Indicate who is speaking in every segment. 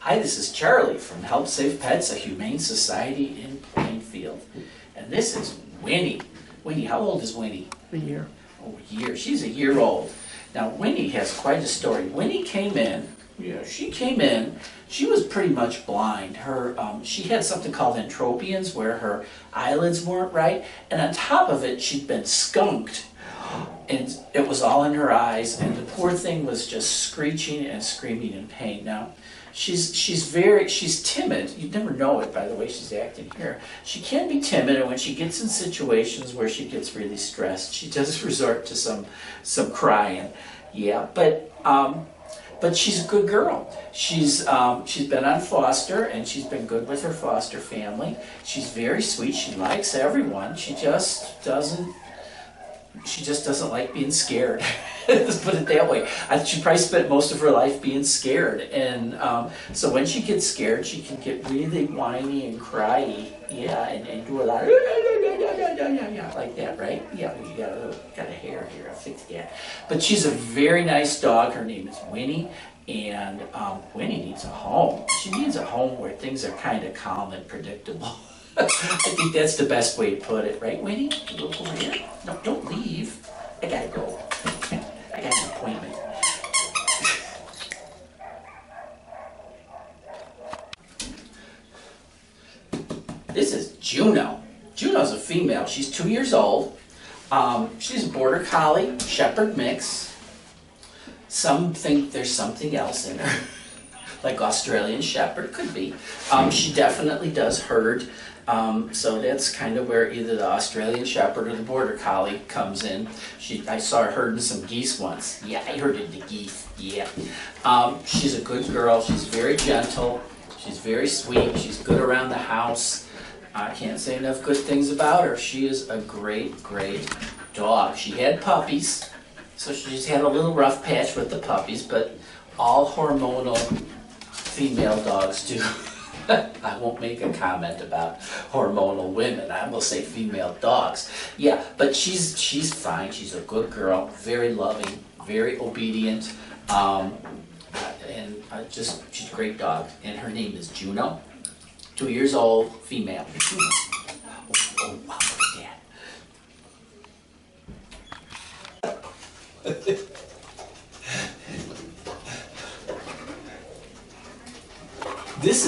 Speaker 1: Hi, this is Charlie from Help Save Pets, a humane society in Plainfield. And this is Winnie. Winnie, how old is Winnie?
Speaker 2: A year.
Speaker 1: Oh, a year. She's a year old. Now, Winnie has quite a story. Winnie came in, she was pretty much blind. She had something called entropions, where her eyelids weren't right, and on top of it, she'd been skunked. And it was all in her eyes, and the poor thing was just screeching and screaming in pain. Now, she's timid. You'd never know it by the way she's acting here. She can be timid, and when she gets in situations where she gets really stressed, she does resort to some crying. Yeah, but she's a good girl. She's been on foster, and she's been good with her foster family. She's very sweet. She likes everyone. She just doesn't like being scared. Let's put it that way. She probably spent most of her life being scared, and so when she gets scared, she can get really whiny and cryy, yeah, and do a lot of like that, right? Yeah, you got a hair here, I'll fix that. But she's a very nice dog. Her name is Winnie, and Winnie needs a home. She needs a home where things are kind of calm and predictable. I think that's the best way to put it, right, Winnie? You go over here? No, don't leave. I gotta go. I got an appointment. This is Juno. Juno's a female. She's 2 years old. She's a border collie, shepherd mix. Some think there's something else in her, like Australian shepherd, could be. She definitely does herd. So that's kind of where either the Australian Shepherd or the Border Collie comes in. I saw her herding some geese once. Yeah, I herded the geese, yeah. She's a good girl. She's very gentle. She's very sweet. She's good around the house. I can't say enough good things about her. She is a great, great dog. She had puppies, so she just had a little rough patch with the puppies, but all hormonal female dogs do. I won't make a comment about hormonal women. I will say female dogs. Yeah, but she's fine. She's a good girl, very loving, very obedient, and she's a great dog. And her name is Juno. 2 years old, female. Oh, wow, look at that. This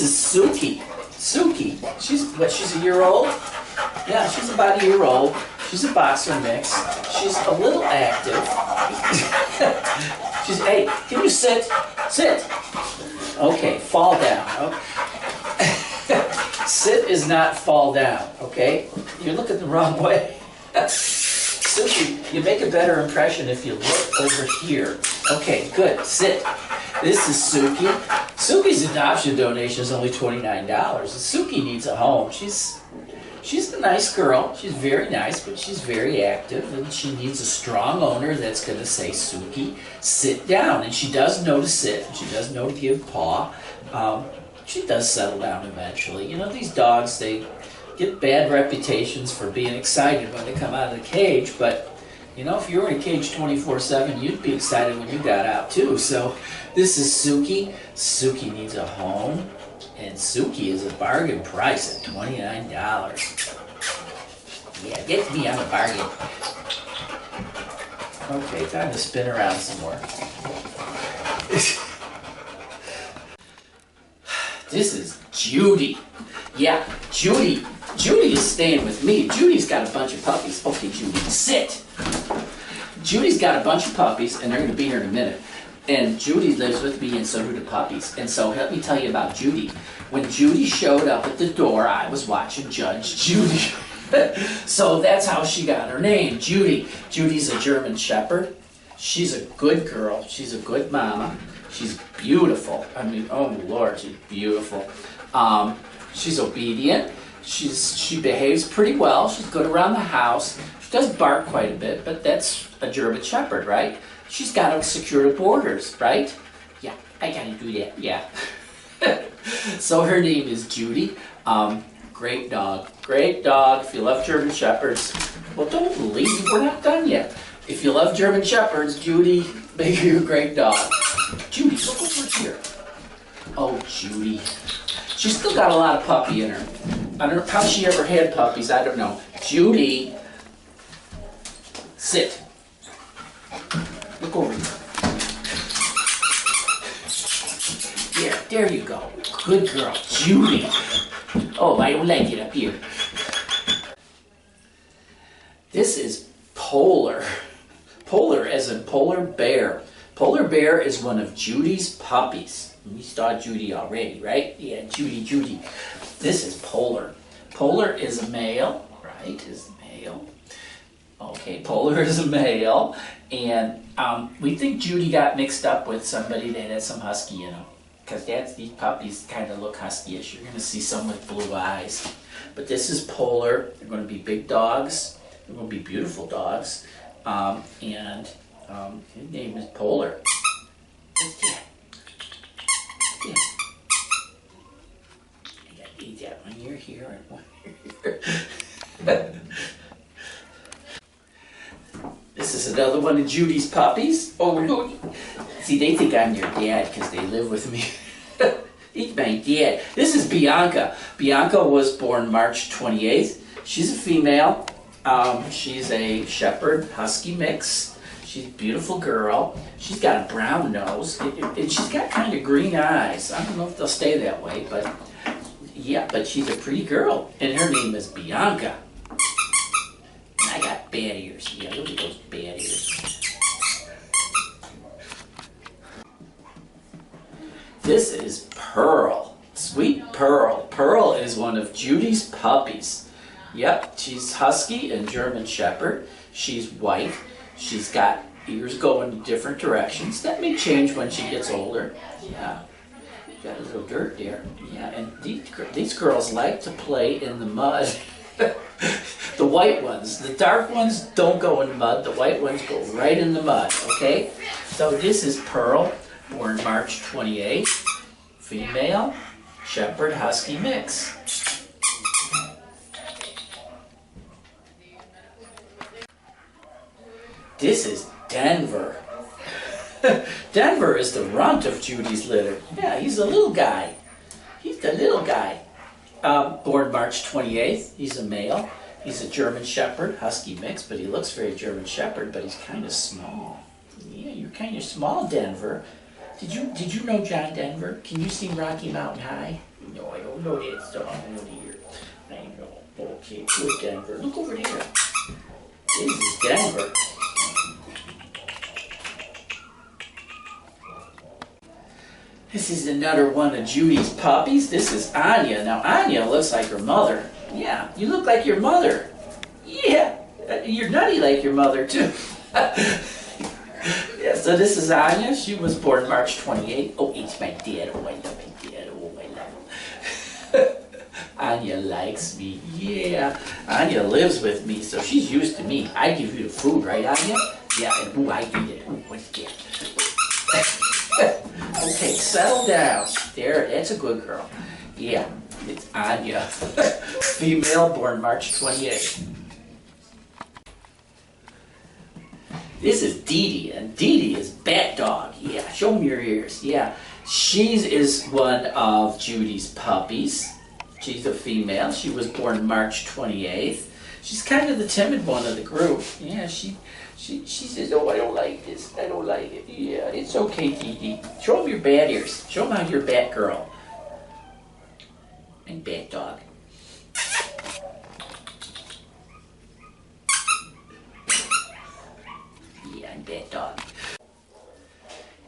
Speaker 1: is Suki. Suki. She's a year old? Yeah, she's about a year old. She's a boxer mix. She's a little active. Hey, can you sit? Sit. Okay, fall down. Okay. Sit is not fall down, okay? You're looking the wrong way. Suki, you make a better impression if you look over here. Okay, good. Sit. This is Suki. Suki's adoption donation is only $29. Suki needs a home. She's a nice girl. She's very nice, but she's very active, and she needs a strong owner that's going to say, Suki, sit down. And she does know to sit, and she does know to give paw. She does settle down eventually. You know, these dogs, they get bad reputations for being excited when they come out of the cage, but you know, if you were in a cage 24/7, you'd be excited when you got out too. So this is Suki. Suki needs a home, and Suki is a bargain price at $29. Yeah, get me on a bargain. Okay, time to spin around some more. This is Judy. Yeah, Judy. Judy is staying with me. Judy's got a bunch of puppies. Okay, Judy, sit. Judy's got a bunch of puppies, and they're going to be here in a minute. And Judy lives with me, and so do the puppies. And so let me tell you about Judy. When Judy showed up at the door, I was watching Judge Judy. So that's how she got her name, Judy. Judy's a German Shepherd. She's a good girl. She's a good mama. She's beautiful. I mean, oh Lord, she's beautiful. She's obedient. She behaves pretty well. She's good around the house. She does bark quite a bit, but that's a German Shepherd, right? She's got to secure the borders, right? Yeah, I got to do that, yeah. So her name is Judy. Great dog. Great dog. If you love German Shepherds, well, don't leave. We're not done yet. If you love German Shepherds, Judy, make you a great dog. Judy, look over here. Oh, Judy. She's still got a lot of puppy in her. I don't know how she ever had puppies. I don't know. Judy, sit. Look over here. There you go. Good girl, Judy. Oh, I don't like it up here. This is Polar. Polar as in polar bear. Polar bear is one of Judy's puppies. We saw Judy already, right? Yeah, Judy. This is Polar. Polar is a male, right? Is a male. Okay, Polar is a male. And we think Judy got mixed up with somebody that had some husky in them. Because these puppies kind of look husky-ish. You're going to see some with blue eyes. But this is Polar. They're going to be big dogs. They're going to be beautiful dogs. His name is Polar. What's that? I got to eat that one ear here and one ear. This is another one of Judy's puppies. Oh, no. See, they think I'm their dad because they live with me. He's my dad. This is Bianca. Bianca was born March 28th. She's a female. She's a shepherd husky mix. She's a beautiful girl. She's got a brown nose. And she's got kind of green eyes. I don't know if they'll stay that way, but yeah, but she's a pretty girl. And her name is Bianca. And I got bad ears. Yeah, look at those bad ears. This is Pearl, Sweet Pearl. Pearl is one of Judy's puppies. Yep, she's husky and German shepherd. She's white. She's got ears going in different directions. That may change when she gets older. Yeah, got a little dirt there. Yeah, and these girls like to play in the mud. The white ones, the dark ones don't go in the mud. The white ones go right in the mud, okay? So this is Pearl, born March 28th, female, shepherd husky mix. This is Denver. Denver is the runt of Judy's litter. Yeah, he's the little guy. He's the little guy. Born March 28th, he's a male. He's a German shepherd husky mix, but he looks very German shepherd, but he's kind of small. Yeah, you're kind of small, Denver. Did you know John Denver? Can you sing Rocky Mountain High? No, I don't know that song. I know. Okay, good, Denver. Look over there. This is Denver. This is another one of Judy's puppies. This is Anya. Now, Anya looks like her mother. Yeah, you look like your mother. Yeah, you're nutty like your mother, too. Yeah, so this is Anya. She was born March 28th. Oh, it's my dad. Oh, I love my dad. Oh, I love him. Anya likes me. Yeah, Anya lives with me, so she's used to me. I give you the food, right, Anya? Yeah, and ooh, I eat it. Ooh, what's that? Okay, settle down. There, that's a good girl. Yeah, it's Anya. Female, born March 28th. This is Dee Dee, and Dee Dee is Bat Dog. Yeah, show me your ears. Yeah, she is one of Judy's puppies. She's a female. She was born March 28th. She's kind of the timid one of the group. Yeah, she says, oh, I don't like this. I don't like it. Yeah, it's okay, Dee Dee. Show them your bat ears. Show them how you're Bat Girl. And Bat Dog. Yeah, I'm Bat Dog.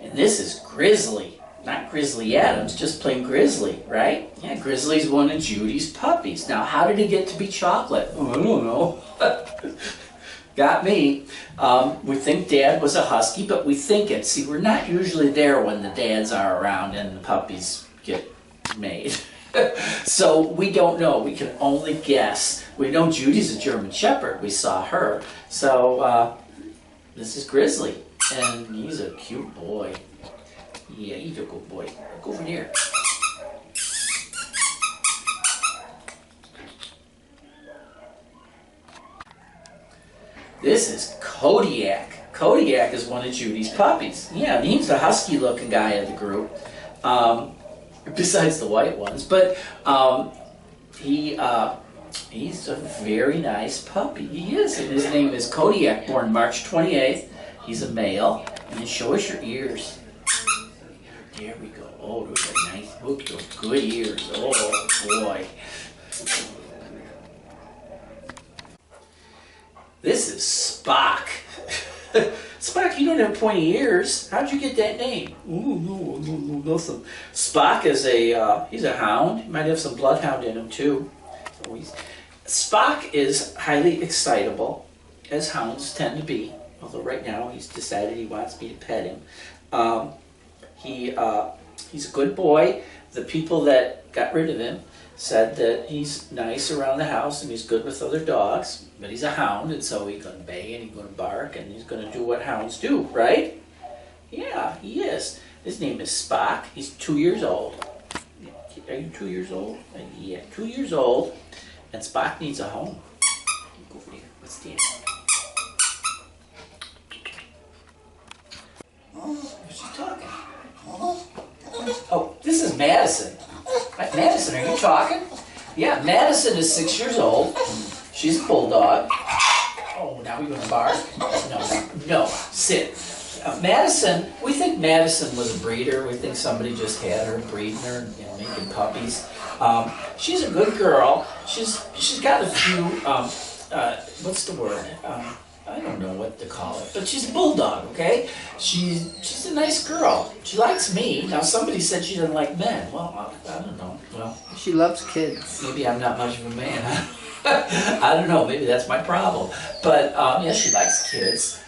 Speaker 1: And this is Grizzly. Not Grizzly Adams, just plain Grizzly, right? Yeah, Grizzly's one of Judy's puppies. Now, how did he get to be chocolate? Oh, I don't know. Got me. We think Dad was a husky, but we think it. See, we're not usually there when the dads are around and the puppies get made. So we don't know. We can only guess. We know Judy's a German Shepherd. We saw her. So this is Grizzly, and he's a cute boy. Yeah, he's a good boy. Look over there. This is Kodiak. Kodiak is one of Judy's puppies. Yeah, he's the husky-looking guy of the group. besides the white ones. But he's a very nice puppy. He is, and his name is Kodiak, born March 28th. He's a male. And then show us your ears. There we go. Oh, those are nice. Look, those good ears. Oh boy. This is Spock. Spock, you don't have pointy ears. How'd you get that name? Ooh, listen. Spock is he's a hound. He might have some bloodhound in him too. Spock is highly excitable, as hounds tend to be. Although right now he's decided he wants me to pet him. He's a good boy. The people that got rid of him said that he's nice around the house and he's good with other dogs, but he's a hound, and so he's going to bay and he's going to bark and he's going to do what hounds do, right? Yeah, he is. His name is Spock. He's 2 years old. Are you 2 years old? Yeah, 2 years old, and Spock needs a home. Go over there. What's that? Who's she talking? Oh, this is Madison. Right, Madison, are you talking? Yeah, Madison is 6 years old. She's a bulldog. Oh, now you're going to bark? No, sit. Madison, we think Madison was a breeder. We think somebody just had her breeding her and making puppies. She's a good girl. She's got a few, what's the word? I don't know what to call it, but she's a bulldog, okay? She's a nice girl. She likes me. Now, somebody said she doesn't like men. Well, I don't know. Well,
Speaker 2: she loves kids.
Speaker 1: Maybe I'm not much of a man. I don't know. Maybe that's my problem. But, yeah, she likes kids.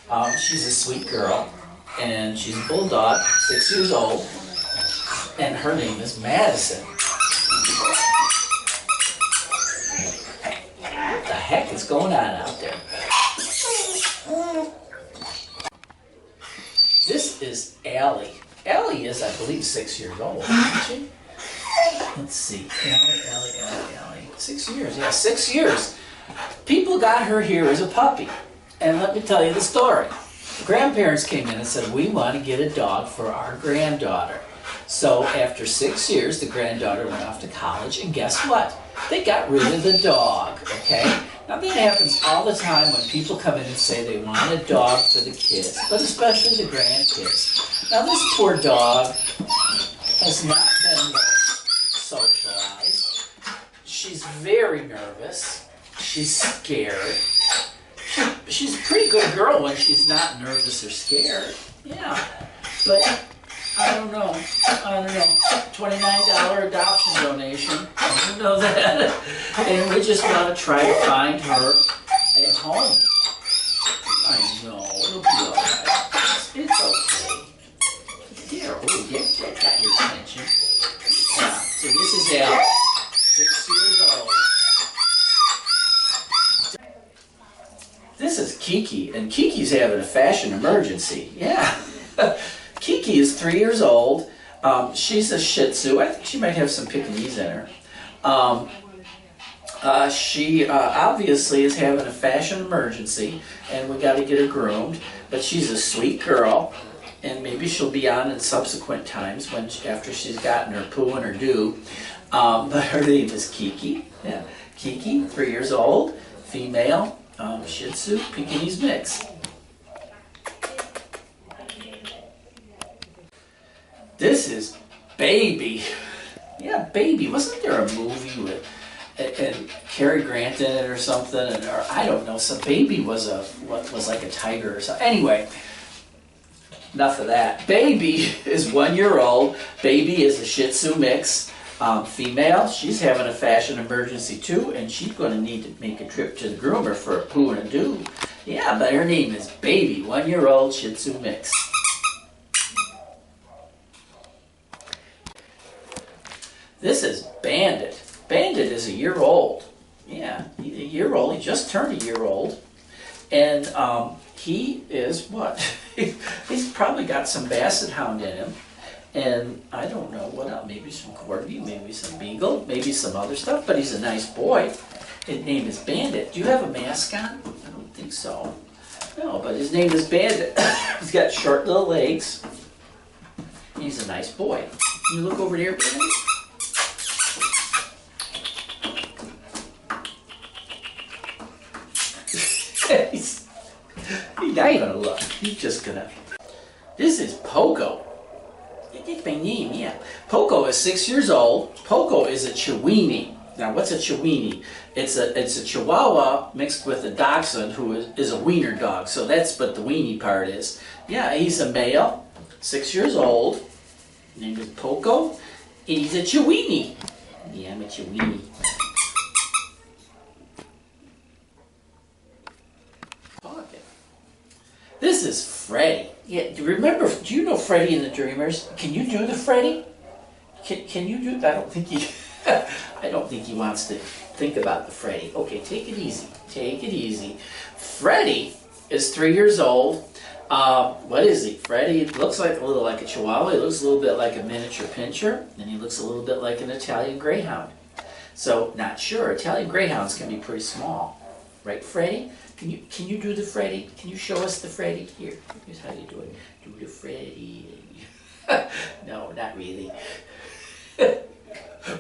Speaker 1: She's a sweet girl, and she's a bulldog, 6 years old, and her name is Madison. What the heck is going on out there? This is Allie. Allie is, I believe, 6 years old, isn't she? Let's see. Allie. 6 years. Yeah, 6 years. People got her here as a puppy. And let me tell you the story. The grandparents came in and said, we want to get a dog for our granddaughter. So after 6 years, the granddaughter went off to college, and guess what? They got rid of the dog, okay? Now that happens all the time when people come in and say they want a dog for the kids, but especially the grandkids. Now this poor dog has not been socialized. She's very nervous. She's scared. She's a pretty good girl when she's not nervous or scared. Yeah, but I don't know. $29 adoption donation. I don't know that. And we just want to try to find her a home. I know, it'll be all right. It's okay. There, that got your attention. Yeah, so this is Al, 6 years old. This is Kiki, and Kiki's having a fashion emergency. Yeah. Kiki is 3 years old. She's a Shih Tzu. I think she might have some Pekingese in her. She obviously is having a fashion emergency, and we got to get her groomed. But she's a sweet girl, and maybe she'll be on in subsequent times after she's gotten her poo and her doo. But her name is Kiki. Yeah, Kiki, 3 years old, female, Shih Tzu, Pekingese mix. This is Baby. Yeah, Baby. Wasn't there a movie with and Cary Grant in it or something? Or I don't know. So Baby was like a tiger or something. Anyway, enough of that. Baby is 1 year old. Baby is a Shih Tzu mix. Female. She's having a fashion emergency too, and she's going to need to make a trip to the groomer for a poo and a doo. Yeah, but her name is Baby. 1 year old Shih Tzu mix. This is Bandit. Bandit is a year old. Yeah, he's a year old. He just turned a year old. And he is what? He's probably got some Basset Hound in him. And I don't know what else. Maybe some Corgi, maybe some Beagle, maybe some other stuff. But he's a nice boy. His name is Bandit. Do you have a mask on? I don't think so. No, but his name is Bandit. He's got short little legs. He's a nice boy. Can you look over there, Bandit? not even gonna look. He's just gonna. This is Poco. It's my name, yeah. Poco is 6 years old. Poco is a Chiweenie. Now, what's a Chiweenie? It's a Chihuahua mixed with a Dachshund, who is a wiener dog. So that's what the weenie part is. Yeah, he's a male, 6 years old. Named is Poco, and he's a Chiweenie. Yeah, I'm a Chiweenie. This is Freddy. Yeah, do you know Freddy and the Dreamers? Can you do the Freddy? Can you do? I don't think he. I don't think he wants to think about the Freddy. Okay, take it easy. Take it easy. Freddy is 3 years old. What is he? Freddy looks like a little like a Chihuahua. He looks a little bit like a miniature pincher, and he looks a little bit like an Italian Greyhound. So, not sure. Italian Greyhounds can be pretty small, right, Freddy? Can you do the Freddy? Can you show us the Freddy? Here, here's how you do it. Do the Freddy. No, not really.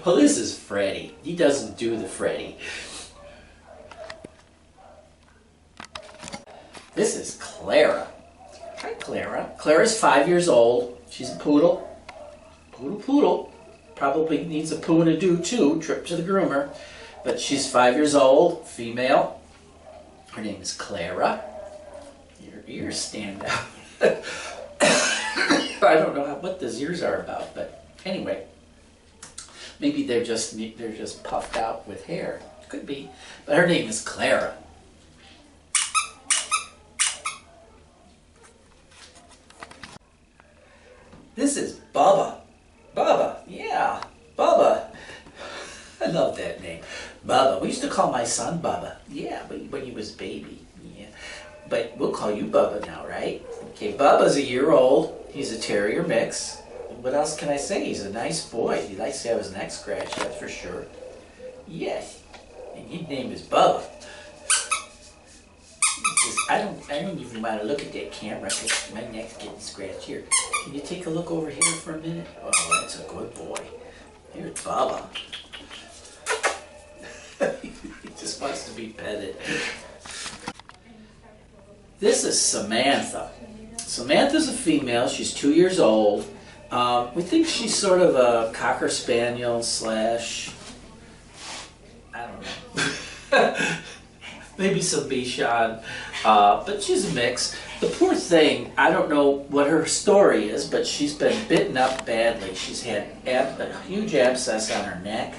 Speaker 1: Well, this is Freddy. He doesn't do the Freddy. This is Clara. Hi, Clara. Clara's 5 years old. She's a poodle. Poodle. Probably needs a poo and a do too. Trip to the groomer. But she's 5 years old, female. Her name is Clara. Your ears stand out. I don't know what those ears are about, but anyway, maybe they're just puffed out with hair. Could be, but her name is Clara. This is Bubba. Bubba, yeah, Bubba. I love that name. Bubba. We used to call my son Bubba. Yeah, when he was a baby. Yeah. But we'll call you Bubba now, right? Okay, Bubba's a year old. He's a terrier mix. What else can I say? He's a nice boy. He likes to have his neck scratched, that's for sure. Yes. And his name is Bubba. I don't even want to look at that camera because my neck's getting scratched here. Can you take a look over here for a minute? Oh, that's a good boy. Here's Bubba. He just wants to be petted. This is Samantha. Samantha's a female. She's 2 years old. We think she's sort of a Cocker Spaniel slash, I don't know, maybe some Bichon, but she's a mix. The poor thing, I don't know what her story is, but she's been bitten up badly. She's had a huge abscess on her neck.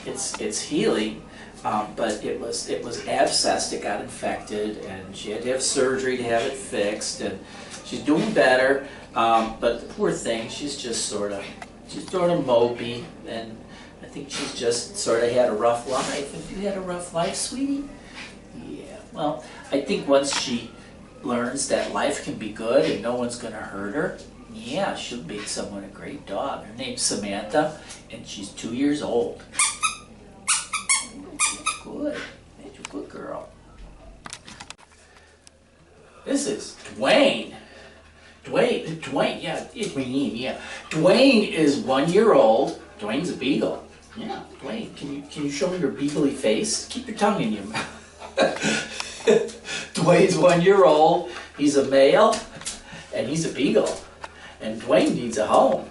Speaker 1: It's healing, but it was abscessed. It got infected, and she had to have surgery to have it fixed. And she's doing better, but the poor thing, she's sort of mopey, and I think she's just sort of had a rough life. Have you had a rough life, sweetie? Yeah. Well, I think once she learns that life can be good and no one's going to hurt her, yeah, she'll make someone a great dog. Her name's Samantha, and she's 2 years old. That's good. That's a good girl. This is Dwayne. Dwayne, yeah, yeah. Dwayne is 1 year old. Dwayne's a beagle. Yeah, Dwayne, can you show me your beagly face? Keep your tongue in your mouth. Dwayne's 1 year old. He's a male, and he's a beagle. And Dwayne needs a home.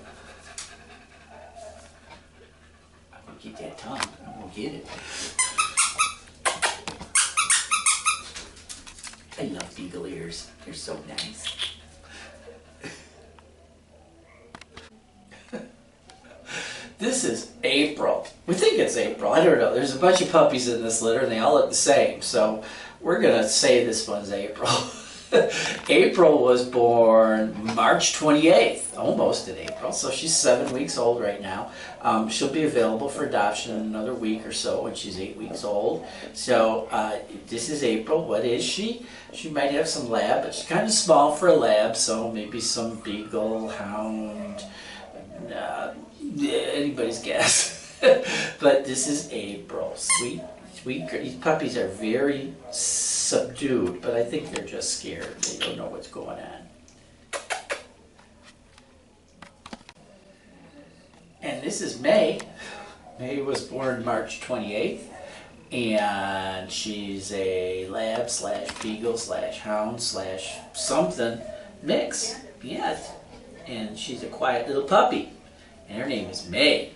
Speaker 1: I'm gonna get that tongue. I'm gonna get it. I love beagle ears. They're so nice. This is April. We think it's April. I don't know. There's a bunch of puppies in this litter, and they all look the same. So we're gonna say this one's April. April was born March 28th, almost in April, so she's 7 weeks old right now. She'll be available for adoption in another week or so when she's 8 weeks old. So this is April. What is she? She might have some lab, but she's kind of small for a lab, so maybe some beagle, hound, anybody's guess. But this is April. Sweet. These puppies are very subdued, but I think they're just scared. They don't know what's going on. And this is May. May was born March 28th. And she's a lab slash beagle slash hound slash something mix. Yeah. And she's a quiet little puppy. And her name is May.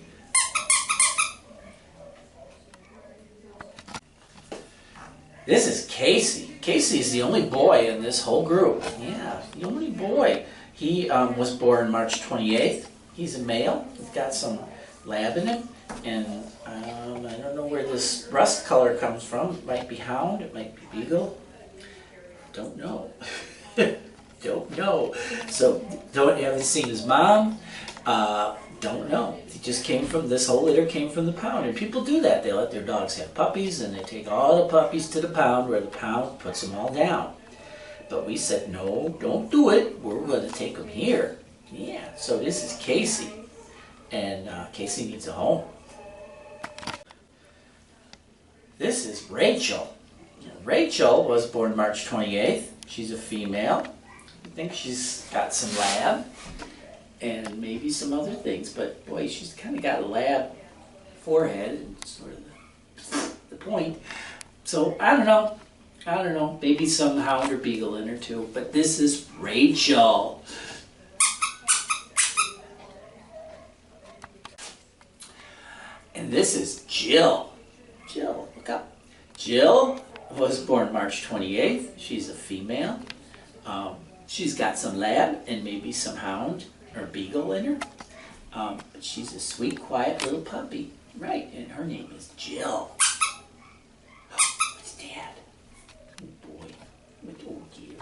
Speaker 1: This is Casey. Casey is the only boy in this whole group. Yeah, the only boy. He was born March 28th. He's a male. He's got some lab in him. And I don't know where this rust color comes from. It might be hound. It might be beagle. Don't know. Don't know. So, haven't seen his mom. Don't know. He just came from, this whole litter came from the pound. And people do that. They let their dogs have puppies and they take all the puppies to the pound where the pound puts them all down. But we said, no, don't do it. We're going to take them here. Yeah, so this is Casey. And Casey needs a home. This is Rachel. Rachel was born March 28th. She's a female. I think she's got some lab and maybe some other things, but boy, she's kind of got a lab forehead and sort of the point. So I don't know, maybe some hound or beagle in her too, but this is Rachel. And this is Jill. Jill, look up. Jill was born March 28th. She's a female. She's got some lab and maybe some hound or beagle in her. But she's a sweet, quiet little puppy. Right, and her name is Jill. It's Dad. Oh boy. Oh dear.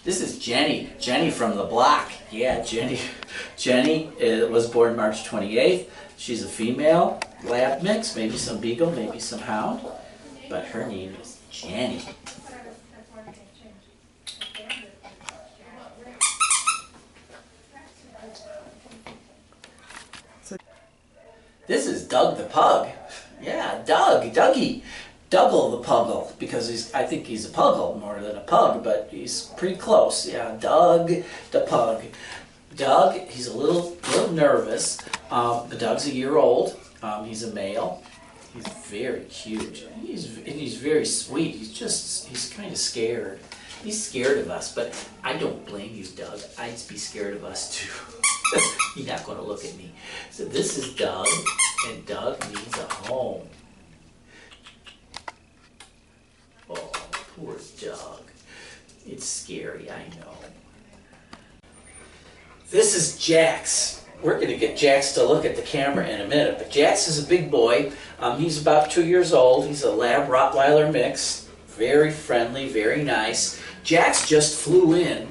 Speaker 1: This is Jenny. Jenny from the block. Yeah, Jenny. Jenny was born March 28th. She's a female, lab mix, maybe some beagle, maybe some hound. But her name is Jenny. This is Doug the Pug. Yeah, Dougie. Double the Puggle, because I think he's a Puggle more than a pug, but he's pretty close. Yeah, Doug the Pug. Doug, he's a little nervous, but Doug's a year old. He's a male. He's very cute. He's very sweet. He's kind of scared. He's scared of us, but I don't blame you, Doug. I'd be scared of us too. He's not going to look at me. So this is Doug, and Doug needs a home. Oh, poor Doug. It's scary, I know. This is Jax. We're going to get Jax to look at the camera in a minute, but Jax is a big boy. He's about 2 years old. He's a lab Rottweiler mix. Very friendly, very nice. Jax just flew in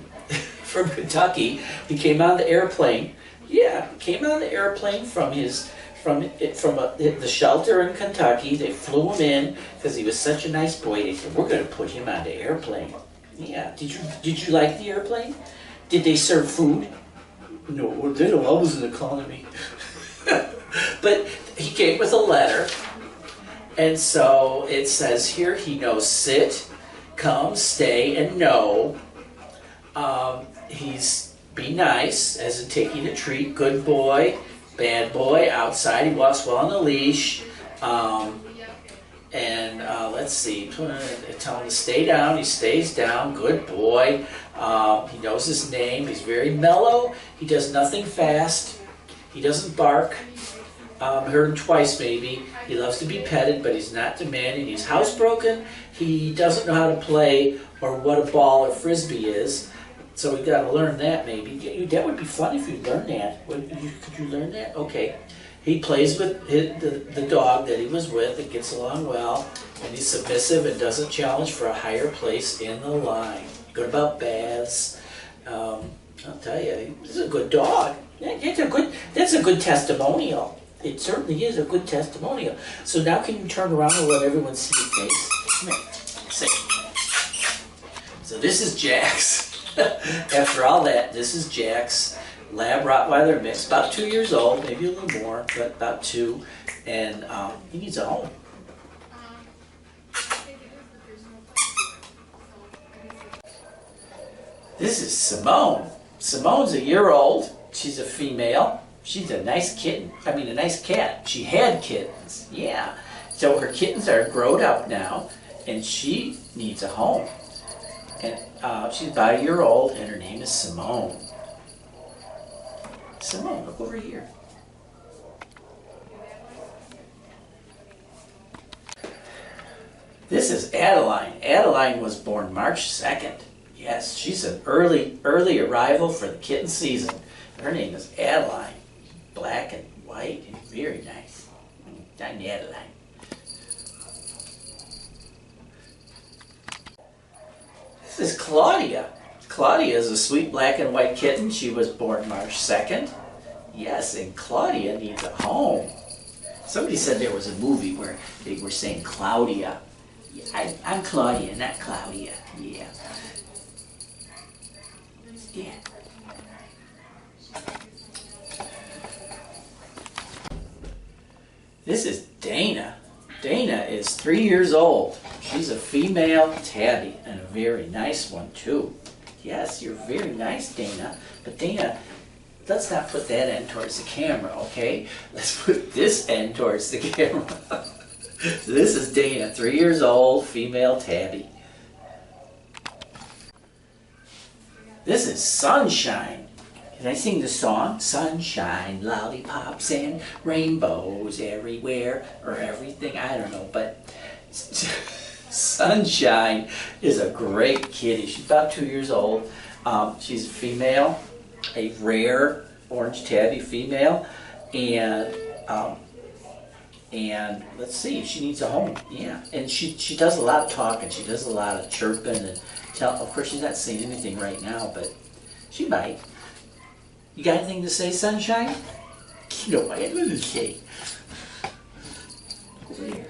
Speaker 1: from Kentucky. He came on the airplane. Yeah, he came on the airplane from the shelter in Kentucky. They flew him in because he was such a nice boy. They said, we're going to put him on the airplane. Yeah, did you like the airplane? Did they serve food? No, they don't. I was in economy. But he came with a letter, and so it says here he knows sit, come, stay, and no. He's be nice, as in taking a treat, good boy, bad boy, outside, he walks well on the leash. Let's see, tell him to stay down, he stays down, good boy. He knows his name, he's very mellow, he does nothing fast, he doesn't bark. Heard him twice maybe. He loves to be petted, but he's not demanding. He's housebroken, he doesn't know how to play or what a ball or frisbee is. So we got to learn that maybe. That would be fun if you learned that. Could you learn that? Okay. He plays with the dog that he was with and gets along well. And he's submissive and doesn't challenge for a higher place in the line. Good about baths. I'll tell you, this is a good dog. That's a good testimonial. It certainly is a good testimonial. So now can you turn around and let everyone see your face? Come here. Sit. So this is Jax. After all that, this is Jax, lab Rottweiler mix, about 2 years old, maybe a little more, but about 2, and he needs a home. This is Simone. Simone's a year old. She's a female. She's a nice kitten. I mean, a nice cat. She had kittens, yeah. So her kittens are grown up now, and she needs a home. And she's about a year old, and her name is Simone. Simone, look over here. This is Adeline. Adeline was born March 2nd. Yes, she's an early arrival for the kitten season. Her name is Adeline. Black and white and very nice. I'm Adeline. This is Claudia. Claudia is a sweet black and white kitten. She was born March 2nd. Yes, and Claudia needs a home. Somebody said there was a movie where they were saying Claudia. Yeah, I'm Claudia, not Claudia. Yeah. Yeah. This is Dana. Dana is 3 years old. She's a female tabby and a very nice one too. Yes, you're very nice, Dana. But Dana, let's not put that end towards the camera, okay? Let's put this end towards the camera. So this is Dana, 3 years old, female tabby. This is Sunshine. Can I sing the song? Sunshine, lollipops, and rainbows everywhere, or everything, I don't know, but Sunshine is a great kitty. She's about 2 years old. She's a female, a rare orange tabby female, and let's see, she needs a home. Yeah, and she does a lot of talking. She does a lot of chirping and of course, she's not saying anything right now, but she might. You got anything to say, Sunshine? You know what I have to say. Over here.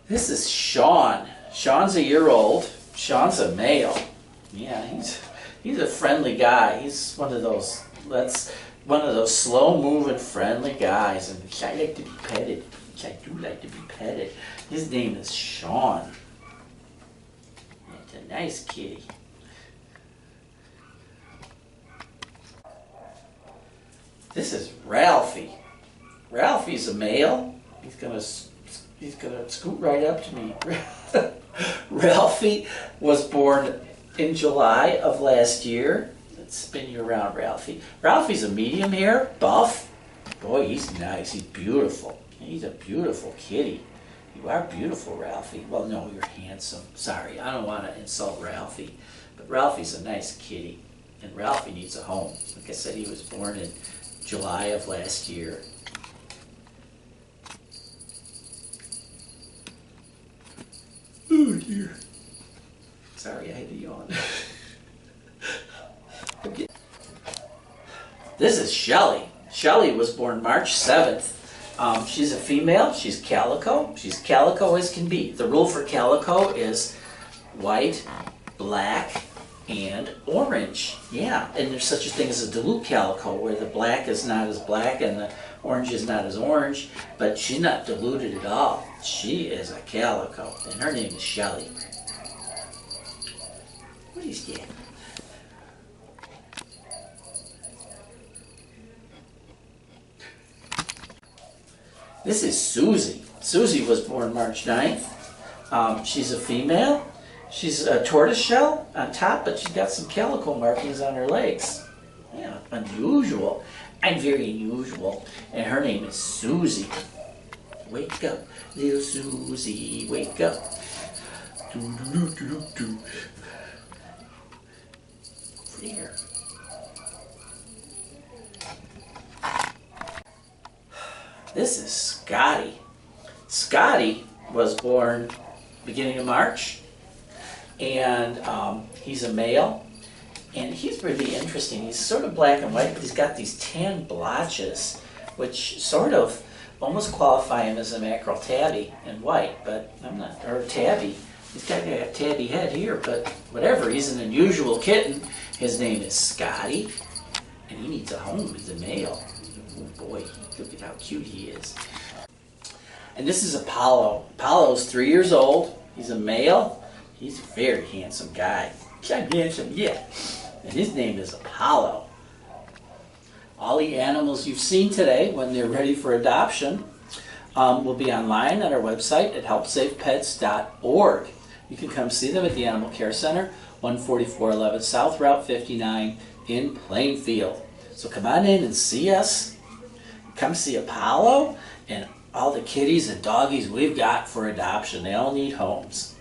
Speaker 1: This is Sean. Sean's a year old. Sean's a male. Yeah, he's a friendly guy. He's one of those slow-moving, friendly guys, and I like to be petted. I do like to be petted. His name is Sean. It's a nice kitty. This is Ralphie. Ralphie's a male. He's gonna scoot right up to me. Ralphie was born in July of last year. Let's spin you around, Ralphie. Ralphie's a medium hair, buff. Boy, he's nice. He's beautiful. He's a beautiful kitty. You are beautiful, Ralphie. Well, no, you're handsome. Sorry, I don't want to insult Ralphie. But Ralphie's a nice kitty. And Ralphie needs a home. Like I said, he was born in July of last year. Oh, dear. Sorry, I had to yawn. Okay. This is Shelly. Shelly was born March 7th. She's a female. She's calico. She's calico as can be. The rule for calico is white, black, and orange. Yeah, and there's such a thing as a dilute calico where the black is not as black and the orange is not as orange, but she's not diluted at all. She is a calico, and her name is Shelly. What is that? This is Susie. Susie was born March 9th. She's a female. She's a tortoiseshell on top, but she's got some calico markings on her legs. Yeah, unusual. I'm very unusual. And her name is Susie. Wake up, little Susie, wake up. Do. There. This is Scotty. Scotty was born beginning of March, and he's a male, and he's really interesting. He's sort of black and white, but he's got these tan blotches, which sort of almost qualify him as a mackerel tabby in white, but I'm not, or tabby. He's got a tabby head here, but whatever, he's an unusual kitten. His name is Scotty, and he needs a home. He's a male. Oh boy, look at how cute he is. And this is Apollo. Apollo's 3 years old. He's a male. He's a very handsome guy. I'm handsome, yeah. And his name is Apollo. All the animals you've seen today, when they're ready for adoption, will be online at our website at helpsavepets.org. You can come see them at the Animal Care Center, 14411 South Route 59 in Plainfield. So come on in and see us. Come see Apollo and all the kitties and doggies we've got for adoption. They all need homes.